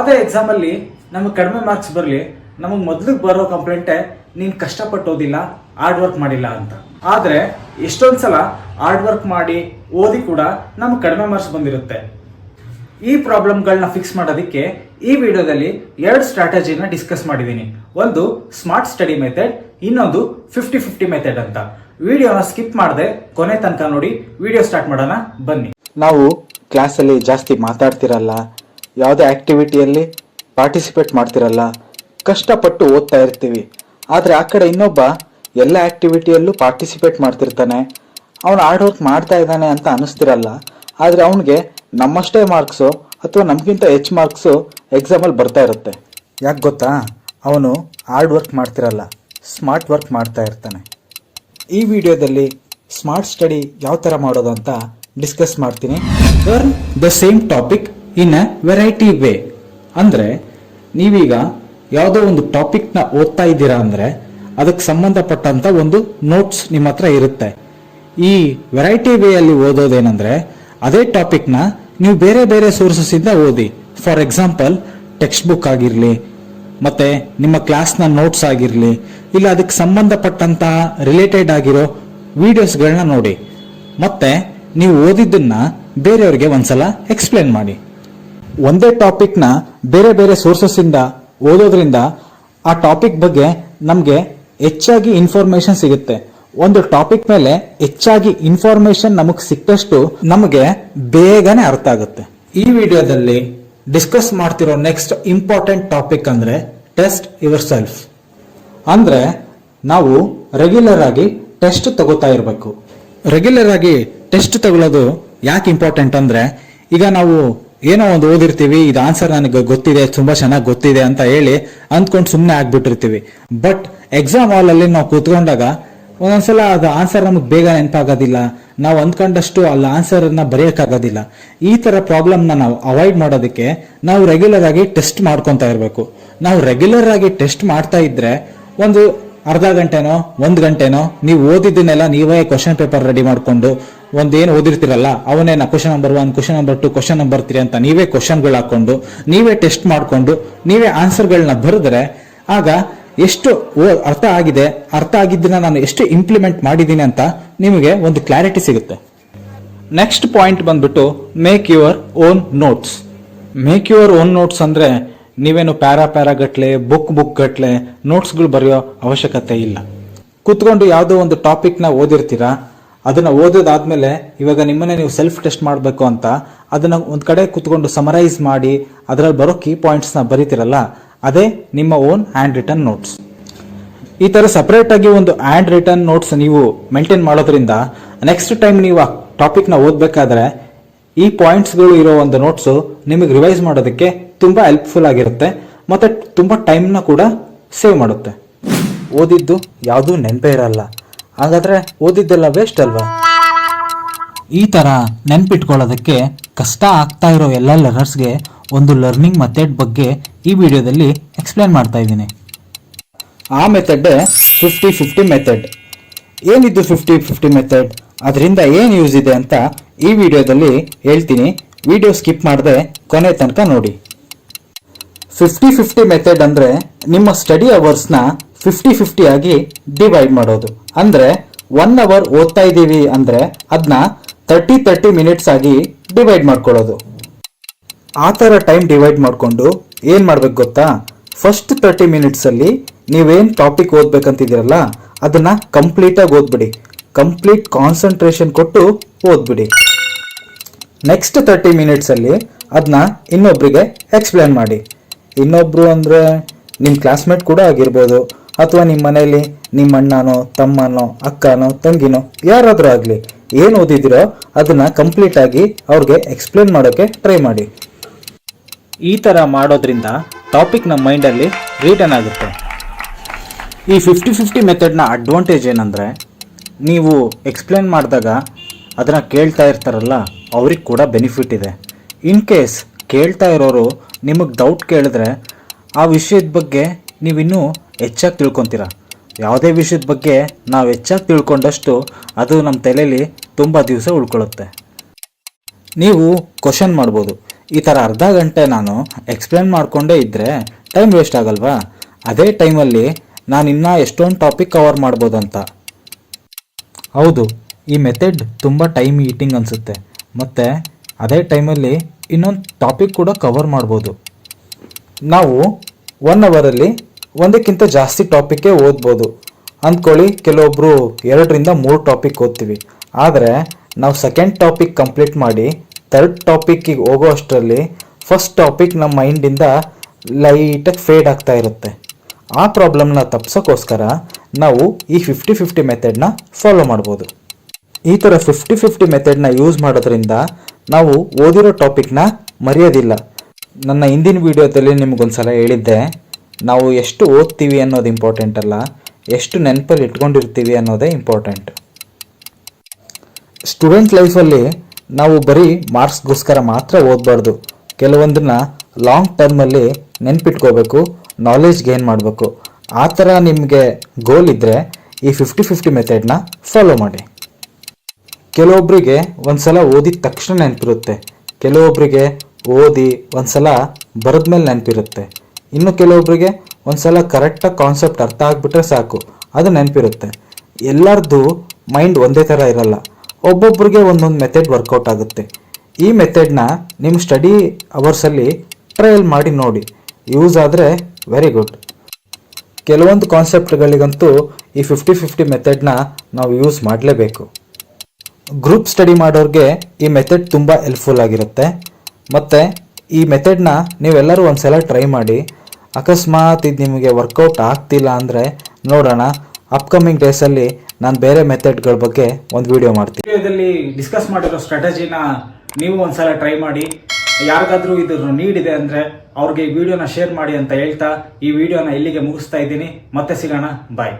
ಯಾವುದೇ ಎಕ್ಸಾಮಲ್ಲಿ ನಮಗೆ ಕಡಿಮೆ ಮಾರ್ಕ್ಸ್ ಬರಲಿ, ನಮಗೆ ಮೊದಲಿಗೆ ಬರೋ ಕಂಪ್ಲೇಂಟೇ ನೀನು ಕಷ್ಟಪಟ್ಟು ಓದಿಲ್ಲ, ಹಾರ್ಡ್ ವರ್ಕ್ ಮಾಡಿಲ್ಲ ಅಂತ. ಆದರೆ ಎಷ್ಟೊಂದು ಸಲ ಹಾರ್ಡ್ ವರ್ಕ್ ಮಾಡಿ ಓದಿ ಕೂಡ ನಮ್ಗೆ ಕಡಿಮೆ ಮಾರ್ಕ್ಸ್ ಬಂದಿರುತ್ತೆ. ಈ ಪ್ರಾಬ್ಲಮ್ಗಳನ್ನ ಫಿಕ್ಸ್ ಮಾಡೋದಕ್ಕೆ ಈ ವಿಡಿಯೋದಲ್ಲಿ 2 ಸ್ಟ್ರಾಟಜಿನ ಡಿಸ್ಕಸ್ ಮಾಡಿದ್ದೀನಿ. ಒಂದು ಸ್ಮಾರ್ಟ್ ಸ್ಟಡಿ ಮೆಥಡ್, ಇನ್ನೊಂದು 50-50 ಮೆಥಡ್ ಅಂತ. ವಿಡಿಯೋನ ಸ್ಕಿಪ್ ಮಾಡದೆ ಕೊನೆ ತನಕ ನೋಡಿ. ವಿಡಿಯೋ ಸ್ಟಾರ್ಟ್ ಮಾಡೋಣ ಬನ್ನಿ. ನಾವು ಕ್ಲಾಸಲ್ಲಿ ಜಾಸ್ತಿ ಮಾತಾಡ್ತಿರಲ್ಲ, ಯಾವುದೇ ಆ್ಯಕ್ಟಿವಿಟಿಯಲ್ಲಿ ಪಾರ್ಟಿಸಿಪೇಟ್ ಮಾಡ್ತಿರಲ್ಲ, ಕಷ್ಟಪಟ್ಟು ಓದ್ತಾ ಇರ್ತೀವಿ. ಆದರೆ ಆ ಕಡೆ ಇನ್ನೊಬ್ಬ ಎಲ್ಲ ಆ್ಯಕ್ಟಿವಿಟಿಯಲ್ಲೂ ಪಾರ್ಟಿಸಿಪೇಟ್ ಮಾಡ್ತಿರ್ತಾನೆ, ಅವನು ಹಾರ್ಡ್ ವರ್ಕ್ ಮಾಡ್ತಾ ಇದ್ದಾನೆ ಅಂತ ಅನ್ನಿಸ್ತಿರಲ್ಲ. ಆದರೆ ಅವನಿಗೆ ನಮ್ಮಷ್ಟೇ ಮಾರ್ಕ್ಸು ಅಥವಾ ನಮಗಿಂತ ಹೆಚ್ಚು ಮಾರ್ಕ್ಸು ಎಕ್ಸಾಮಲ್ಲಿ ಬರ್ತಾ ಇರುತ್ತೆ. ಯಾಕೆ ಗೊತ್ತಾ? ಅವನು ಹಾರ್ಡ್ ವರ್ಕ್ ಮಾಡ್ತಿರಲ್ಲ, ಸ್ಮಾರ್ಟ್ ವರ್ಕ್ ಮಾಡ್ತಾ ಇರ್ತಾನೆ. ಈ ವಿಡಿಯೋದಲ್ಲಿ ಸ್ಮಾರ್ಟ್ ಸ್ಟಡಿ ಯಾವ ಥರ ಮಾಡೋದು ಅಂತ ಡಿಸ್ಕಸ್ ಮಾಡ್ತೀನಿ. Learn the same topic in a variety way. ಅಂದರೆ ನೀವೀಗ ಯಾವುದೋ ಒಂದು ಟಾಪಿಕ್ನ ಓದ್ತಾ ಇದ್ದೀರಾ ಅಂದರೆ ಅದಕ್ಕೆ ಸಂಬಂಧಪಟ್ಟಂಥ ಒಂದು ನೋಟ್ಸ್ ನಿಮ್ಮ ಹತ್ರ ಇರುತ್ತೆ. ಈ ವೆರೈಟಿ ವೇಯಲ್ಲಿ ಓದೋದೇನೆಂದರೆ ಅದೇ ಟಾಪಿಕ್ನ ನೀವು ಬೇರೆ ಬೇರೆ ಸೋರ್ಸಸ್ಸಿಂದ ಓದಿ. ಫಾರ್ ಎಕ್ಸಾಂಪಲ್ ಟೆಕ್ಸ್ಟ್ ಬುಕ್ ಆಗಿರಲಿ, ಮತ್ತು ನಿಮ್ಮ ಕ್ಲಾಸ್ನ ನೋಟ್ಸ್ ಆಗಿರಲಿ, ಇಲ್ಲ ಅದಕ್ಕೆ ಸಂಬಂಧಪಟ್ಟಂತಹ ರಿಲೇಟೆಡ್ ಆಗಿರೋ ವಿಡಿಯೋಸ್ಗಳನ್ನ ನೋಡಿ. ಮತ್ತು ನೀವು ಓದಿದ್ದನ್ನು ಬೇರೆಯವ್ರಿಗೆ ಒಂದ್ಸಲ ಎಕ್ಸ್ಪ್ಲೇನ್ ಮಾಡಿ. ಒಂದೇ ಟಾಪಿಕ್ನ ಬೇರೆ ಬೇರೆ ಸೋರ್ಸಸ್ಸಿಂದ ಓದೋದ್ರಿಂದ ಆ ಟಾಪಿಕ್ ಬಗ್ಗೆ ನಮಗೆ ಹೆಚ್ಚಾಗಿ ಇನ್ಫಾರ್ಮೇಶನ್ ಸಿಗುತ್ತೆ. ಒಂದು ಟಾಪಿಕ್ ಮೇಲೆ ಹೆಚ್ಚಾಗಿ ಇನ್ಫಾರ್ಮೇಶನ್ ನಮಗೆ ಸಿಕ್ಕಷ್ಟು ನಮಗೆ ಬೇಗನೆ ಅರ್ಥ ಆಗುತ್ತೆ. ಈ ವಿಡಿಯೋದಲ್ಲಿ ಡಿಸ್ಕಸ್ ಮಾಡ್ತಿರೋ ನೆಕ್ಸ್ಟ್ ಇಂಪಾರ್ಟೆಂಟ್ ಟಾಪಿಕ್ ಅಂದರೆ ಟೆಸ್ಟ್ ಯುವರ್ ಸೆಲ್ಫ್. ಅಂದರೆ ನಾವು ರೆಗ್ಯುಲರ್ ಆಗಿ ಟೆಸ್ಟ್ ತಗೋತಾ ಇರಬೇಕು. ರೆಗ್ಯುಲರ್ ಆಗಿ ಟೆಸ್ಟ್ ತಗೊಳ್ಳೋದು ಯಾಕೆ ಇಂಪಾರ್ಟೆಂಟ್ ಅಂದರೆ, ಈಗ ನಾವು ಏನೋ ಒಂದು ಓದಿರ್ತೀವಿ, ಇದು ಆನ್ಸರ್ ನನಗೆ ಗೊತ್ತಿದೆ, ತುಂಬ ಚೆನ್ನಾಗಿ ಗೊತ್ತಿದೆ ಅಂತ ಹೇಳಿ ಅಂದ್ಕೊಂಡು ಸುಮ್ಮನೆ ಆಗ್ಬಿಟ್ಟಿರ್ತೀವಿ. ಬಟ್ ಎಕ್ಸಾಮ್ ಹಾಲಲ್ಲಿ ನಾವು ಕೂತ್ಕೊಂಡಾಗ ಒಂದೊಂದ್ಸಲ ಅದು ಆನ್ಸರ್ ನಮಗೆ ಬೇಗ ನೆನಪಾಗೋದಿಲ್ಲ, ನಾವು ಅಂದ್ಕೊಂಡಷ್ಟು ಅಲ್ಲಿ ಆನ್ಸರನ್ನು ಬರೆಯೋಕ್ಕಾಗೋದಿಲ್ಲ. ಈ ಥರ ಪ್ರಾಬ್ಲಮ್ನ ನಾವು ಅವಾಯ್ಡ್ ಮಾಡೋದಕ್ಕೆ ನಾವು ರೆಗ್ಯುಲರ್ ಆಗಿ ಟೆಸ್ಟ್ ಮಾಡ್ಕೊತಾ ಇರಬೇಕು. ನಾವು ರೆಗ್ಯುಲರ್ ಆಗಿ ಟೆಸ್ಟ್ ಮಾಡ್ತಾ ಇದ್ರೆ ಒಂದು ಅರ್ಧ ಗಂಟೆನೋ 1 ಗಂಟೆನೋ ನೀವು ಓದಿದ್ದನ್ನೆಲ್ಲ ನೀವೇ ಕ್ವಶನ್ ಪೇಪರ್ ರೆಡಿ ಮಾಡಿಕೊಂಡು ಒಂದೇನು ಓದಿರ್ತಿರಲ್ಲ ಅವನೇನ question number 1, question number 2, question number 3 ಅಂತ ನೀವೇ ಕ್ವಶನ್ಗಳು ಹಾಕೊಂಡು ನೀವೇ ಟೆಸ್ಟ್ ಮಾಡಿಕೊಂಡು ನೀವೇ ಆನ್ಸರ್ಗಳನ್ನ ಬರೆದ್ರೆ ಆಗ ಎಷ್ಟು ಅರ್ಥ ಆಗಿದ್ದನ್ನ ನಾನು ಎಷ್ಟು ಇಂಪ್ಲಿಮೆಂಟ್ ಮಾಡಿದ್ದೀನಿ ಅಂತ ನಿಮಗೆ ಒಂದು ಕ್ಲಾರಿಟಿ ಸಿಗುತ್ತೆ. ನೆಕ್ಸ್ಟ್ ಪಾಯಿಂಟ್ ಬಂದ್ಬಿಟ್ಟು make your own notes. Make your own notes ಅಂದರೆ ನೀವೇನು ಪ್ಯಾರಾ ಗಟ್ಲೆ ಬುಕ್ ಗಟ್ಲೆ ನೋಟ್ಸ್ಗಳು ಬರೆಯೋ ಅವಶ್ಯಕತೆ ಇಲ್ಲ. ಕೂತ್ಕೊಂಡು ಯಾವುದೋ ಒಂದು ಟಾಪಿಕ್ನ ಓದಿರ್ತೀರಾ, ಅದನ್ನು ಓದೋದಾದ್ಮೇಲೆ ಇವಾಗ ನಿಮ್ಮನ್ನೇ ನೀವು ಸೆಲ್ಫ್ ಟೆಸ್ಟ್ ಮಾಡಬೇಕು ಅಂತ ಅದನ್ನು ಒಂದು ಕಡೆ ಕೂತ್ಕೊಂಡು ಸಮರೈಸ್ ಮಾಡಿ ಅದರಲ್ಲಿ ಬರೋ ಕೀ ಪಾಯಿಂಟ್ಸ್ನ ಬರೀತಿರಲ್ಲ, ಅದೇ ನಿಮ್ಮ ಓನ್ ಹ್ಯಾಂಡ್ ರಿಟನ್ ನೋಟ್ಸ್. ಈ ಥರ ಸಪ್ರೇಟಾಗಿ ಒಂದು ಹ್ಯಾಂಡ್ ರಿಟನ್ ನೋಟ್ಸ್ ನೀವು ಮೇಂಟೈನ್ ಮಾಡೋದ್ರಿಂದ ನೆಕ್ಸ್ಟ್ ಟೈಮ್ ನೀವು ಆ ಟಾಪಿಕ್ನ ಓದಬೇಕಾದ್ರೆ ಈ ಪಾಯಿಂಟ್ಸ್ಗಳು ಇರೋ ಒಂದು ನೋಟ್ಸು ನಿಮಗೆ ರಿವೈಸ್ ಮಾಡೋದಕ್ಕೆ ತುಂಬ ಹೆಲ್ಪ್ಫುಲ್ ಆಗಿರುತ್ತೆ ಮತ್ತು ತುಂಬ ಟೈಮ್ನ ಕೂಡ ಸೇವ್ ಮಾಡುತ್ತೆ. ಓದಿದ್ದು ಯಾವುದೂ ನೆನಪೇ ಇರಲ್ಲ, ಹಾಗಾದರೆ ಓದಿದ್ದೆಲ್ಲ ವೇಸ್ಟ್ ಅಲ್ವಾ? ಈ ಥರ ನೆನ್ಪಿಟ್ಕೊಳ್ಳೋದಕ್ಕೆ ಕಷ್ಟ ಆಗ್ತಾ ಇರೋ ಎಲ್ಲ ಲರ್ನರ್ಸ್ಗೆ ಒಂದು ಲರ್ನಿಂಗ್ ಮೆಥಡ್ ಬಗ್ಗೆ ಈ ವಿಡಿಯೋದಲ್ಲಿ ಎಕ್ಸ್ಪ್ಲೇನ್ ಮಾಡ್ತಾ ಇದ್ದೀನಿ. ಆ ಮೆಥಡ್ಡೇ 50-50 ಮೆಥಡ್. ಏನಿದ್ದು 50-50 ಮೆಥಡ್, ಅದರಿಂದ ಏನು ಯೂಸ್ ಇದೆ ಅಂತ ಈ ವಿಡಿಯೋದಲ್ಲಿ ಹೇಳ್ತೀನಿ. ವಿಡಿಯೋ ಸ್ಕಿಪ್ ಮಾಡದೆ ಕೊನೆ ತನಕ ನೋಡಿ. 50-50 ಮೆಥಡ್ ಅಂದರೆ ನಿಮ್ಮ ಸ್ಟಡಿ ಅವರ್ಸ್ನ 50-50 ಆಗಿ ಡಿವೈಡ್ ಮಾಡೋದು. ಅಂದರೆ 1 ಅವರ್ ಓದ್ತಾ ಇದ್ದೀವಿ ಅಂದರೆ ಅದನ್ನ 30 ಮಿನಿಟ್ಸ್ ಆಗಿ ಡಿವೈಡ್ ಮಾಡ್ಕೊಳ್ಳೋದು. ಆ ಥರ ಟೈಮ್ ಡಿವೈಡ್ ಮಾಡಿಕೊಂಡು ಏನು ಮಾಡ್ಬೇಕು ಗೊತ್ತಾ? ಫಸ್ಟ್ 30 ಮಿನಿಟ್ಸಲ್ಲಿ ನೀವೇನು ಟಾಪಿಕ್ ಓದ್ಬೇಕಂತಿದ್ದೀರಲ್ಲ ಅದನ್ನು ಕಂಪ್ಲೀಟಾಗಿ ಓದ್ಬಿಡಿ. ಕಂಪ್ಲೀಟ್ ಕಾನ್ಸಂಟ್ರೇಷನ್ ಕೊಟ್ಟು ಓದ್ಬಿಡಿ. ನೆಕ್ಸ್ಟ್ 30 ಮಿನಿಟ್ಸಲ್ಲಿ ಅದನ್ನ ಇನ್ನೊಬ್ಬರಿಗೆ ಎಕ್ಸ್ಪ್ಲೇನ್ ಮಾಡಿ. ಇನ್ನೊಬ್ಬರು ಅಂದರೆ ನಿಮ್ಮ ಕ್ಲಾಸ್ಮೇಟ್ ಕೂಡ ಆಗಿರ್ಬೋದು, ಅಥವಾ ನಿಮ್ಮ ಮನೆಯಲ್ಲಿ ನಿಮ್ಮ ಅಣ್ಣನೋ ತಮ್ಮನೋ ಅಕ್ಕನೋ ತಂಗಿನೋ ಯಾರಾದರೂ ಆಗಲಿ, ಏನು ಓದಿದಿರೋ ಅದನ್ನು ಕಂಪ್ಲೀಟಾಗಿ ಅವ್ರಿಗೆ ಎಕ್ಸ್ಪ್ಲೇನ್ ಮಾಡೋಕ್ಕೆ ಟ್ರೈ ಮಾಡಿ. ಈ ಥರ ಮಾಡೋದ್ರಿಂದ ಟಾಪಿಕ್ ನಮ್ಮ ಮೈಂಡಲ್ಲಿ ರೀಟನ್ ಆಗುತ್ತೆ. ಈ 50-50 ಮೆಥಡ್ನ ಅಡ್ವಾಂಟೇಜ್ ಏನಂದರೆ, ನೀವು ಎಕ್ಸ್ಪ್ಲೇನ್ ಮಾಡಿದಾಗ ಅದನ್ನು ಕೇಳ್ತಾ ಇರ್ತಾರಲ್ಲ ಅವ್ರಿಗೆ ಕೂಡ ಬೆನಿಫಿಟ್ ಇದೆ. ಇನ್ ಕೇಸ್ ಕೇಳ್ತಾ ಇರೋರು ನಿಮಗೆ ಡೌಟ್ ಕೇಳಿದ್ರೆ ಆ ವಿಷಯದ ಬಗ್ಗೆ ನೀವಿನ್ನೂ ಹೆಚ್ಚಾಗಿ ತಿಳ್ಕೊತೀರ. ಯಾವುದೇ ವಿಷಯದ ಬಗ್ಗೆ ನಾವು ಹೆಚ್ಚಾಗಿ ತಿಳ್ಕೊಂಡಷ್ಟು ಅದು ನಮ್ಮ ತಲೆಯಲ್ಲಿ ತುಂಬ ದಿವಸ ಉಳ್ಕೊಳ್ಳುತ್ತೆ. ನೀವು ಕ್ವಶನ್ ಮಾಡ್ಬೋದು, ಈ ಥರ ಅರ್ಧ ಗಂಟೆ ನಾನು ಎಕ್ಸ್ಪ್ಲೇನ್ ಮಾಡಿಕೊಂಡೇ ಇದ್ದರೆ ಟೈಮ್ ವೇಸ್ಟ್ ಆಗಲ್ವಾ? ಅದೇ ಟೈಮಲ್ಲಿ ನಾನು ಇನ್ನೂ ಎಷ್ಟೊಂದು ಟಾಪಿಕ್ ಕವರ್ ಮಾಡ್ಬೋದಂತ. ಹೌದು, ಈ ಮೆಥಡ್ ತುಂಬ ಟೈಮ್ ಈಟಿಂಗ್ ಅನಿಸುತ್ತೆ, ಮತ್ತು ಅದೇ ಟೈಮಲ್ಲಿ ಇನ್ನೊಂದು ಟಾಪಿಕ್ ಕೂಡ ಕವರ್ ಮಾಡ್ಬೋದು. ನಾವು 1 ಅವರಲ್ಲಿ ಒಂದಕ್ಕಿಂತ ಜಾಸ್ತಿ ಟಾಪಿಕ್ಕೇ ಓದ್ಬೋದು ಅಂದ್ಕೊಳ್ಳಿ. ಕೆಲವೊಬ್ಬರು 2ರಿಂದ 3 ಟಾಪಿಕ್ ಓದ್ತೀವಿ. ಆದರೆ ನಾವು ಸೆಕೆಂಡ್ ಟಾಪಿಕ್ ಕಂಪ್ಲೀಟ್ ಮಾಡಿ ಥರ್ಡ್ ಟಾಪಿಕ್ಕಿಗೆ ಹೋಗೋ ಅಷ್ಟರಲ್ಲಿ ಫಸ್ಟ್ ಟಾಪಿಕ್ ನಮ್ಮ ಮೈಂಡಿಂದ ಲೈಟಾಗಿ ಫೇಡ್ ಆಗ್ತಾ ಇರುತ್ತೆ. ಆ ಪ್ರಾಬ್ಲಮ್ನ ತಪ್ಪಿಸೋಕ್ಕೋಸ್ಕರ ನಾವು ಈ 50-50 ಮೆಥಡ್ನ ಫಾಲೋ ಮಾಡ್ಬೋದು. ಈ ಥರ 50-50 ಮೆಥಡ್ನ ಯೂಸ್ ಮಾಡೋದ್ರಿಂದ ನಾವು ಓದಿರೋ ಟಾಪಿಕ್ನ ಮರೆಯೋದಿಲ್ಲ. ನನ್ನ ಹಿಂದಿನ ವಿಡಿಯೋದಲ್ಲಿ ನಿಮಗೊಂದ್ಸಲ ಹೇಳಿದ್ದೆ, ನಾವು ಎಷ್ಟು ಓದ್ತೀವಿ ಅನ್ನೋದು ಇಂಪಾರ್ಟೆಂಟ್ ಅಲ್ಲ, ಎಷ್ಟು ನೆನಪಲ್ಲಿ ಇಟ್ಕೊಂಡಿರ್ತೀವಿ ಅನ್ನೋದೇ ಇಂಪಾರ್ಟೆಂಟ್. ಸ್ಟೂಡೆಂಟ್ ಲೈಫಲ್ಲಿ ನಾವು ಬರೀ ಮಾರ್ಕ್ಸ್ಗೋಸ್ಕರ ಮಾತ್ರ ಓದಬಾರ್ದು. ಕೆಲವೊಂದನ್ನ ಲಾಂಗ್ ಟರ್ಮಲ್ಲಿ ನೆನ್ಪಿಟ್ಕೋಬೇಕು, ನಾಲೆಜ್ ಗೇನ್ ಮಾಡಬೇಕು. ಆ ಥರ ನಿಮಗೆ ಗೋಲ್ ಇದ್ದರೆ ಈ 50-50 ಮೆಥಡ್ನ ಫಾಲೋ ಮಾಡಿ. ಕೆಲವೊಬ್ಬರಿಗೆ ಒಂದ್ಸಲ ಓದಿದ ತಕ್ಷಣ ನೆನಪಿರುತ್ತೆ, ಕೆಲವೊಬ್ಬರಿಗೆ ಓದಿ ಒಂದ್ಸಲ ಬರೆದ್ಮೇಲೆ ನೆನಪಿರುತ್ತೆ, ಇನ್ನು ಕೆಲವೊಬ್ಬರಿಗೆ ಒಂದ್ಸಲ ಕರೆಕ್ಟಾಗಿ ಕಾನ್ಸೆಪ್ಟ್ ಅರ್ಥ ಆಗಿಬಿಟ್ರೆ ಸಾಕು, ಅದು ನೆನಪಿರುತ್ತೆ. ಎಲ್ಲರದ್ದು ಮೈಂಡ್ ಒಂದೇ ಥರ ಇರಲ್ಲ, ಒಬ್ಬೊಬ್ಬರಿಗೆ ಒಂದೊಂದು ಮೆಥಡ್ ವರ್ಕೌಟ್ ಆಗುತ್ತೆ. ಈ ಮೆಥಡ್ನ ನಿಮ್ಮ ಸ್ಟಡಿ ಅವರ್ಸಲ್ಲಿ ಟ್ರಯಲ್ ಮಾಡಿ ನೋಡಿ, ಯೂಸ್ ಆದರೆ ವೆರಿ ಗುಡ್. ಕೆಲವೊಂದು ಕಾನ್ಸೆಪ್ಟ್ಗಳಿಗಂತೂ ಈ 50-50 ಮೆಥಡ್ನ ನಾವು ಯೂಸ್ ಮಾಡಲೇಬೇಕು. ಗ್ರೂಪ್ ಸ್ಟಡಿ ಮಾಡೋರಿಗೆ ಈ ಮೆಥಡ್ ತುಂಬ ಹೆಲ್ಪ್ಫುಲ್ ಆಗಿರುತ್ತೆ. ಮತ್ತು ಈ ಮೆಥಡ್ನ ನೀವೆಲ್ಲರೂ ಒಂದ್ಸಲ ಟ್ರೈ ಮಾಡಿ. ಅಕಸ್ಮಾತ್ ಇದು ನಿಮಗೆ ವರ್ಕೌಟ್ ಆಗ್ತಿಲ್ಲ ಅಂದರೆ ನೋಡೋಣ, ಅಪ್ಕಮಿಂಗ್ ಡೇಸಲ್ಲಿ ನಾನು ಬೇರೆ ಮೆಥಡ್ಗಳ ಬಗ್ಗೆ ಒಂದು ವಿಡಿಯೋ ಮಾಡ್ತೀನಿ. ವಿಡಿಯೋದಲ್ಲಿ ಡಿಸ್ಕಸ್ ಮಾಡಿರೋ ಸ್ಟ್ರಾಟಜಿನ ನೀವು ಒಂದ್ಸಲ ಟ್ರೈ ಮಾಡಿ. ಯಾರಿಗಾದ್ರೂ ಇದ್ರ ನೀಡ್ ಇದೆ ಅಂದರೆ ಅವ್ರಿಗೆ ಈ ವಿಡಿಯೋನ ಶೇರ್ ಮಾಡಿ ಅಂತ ಹೇಳ್ತಾ ಈ ವಿಡಿಯೋನ ಇಲ್ಲಿಗೆ ಮುಗಿಸ್ತಾ ಇದ್ದೀನಿ. ಮತ್ತೆ ಸಿಗೋಣ, ಬಾಯ್.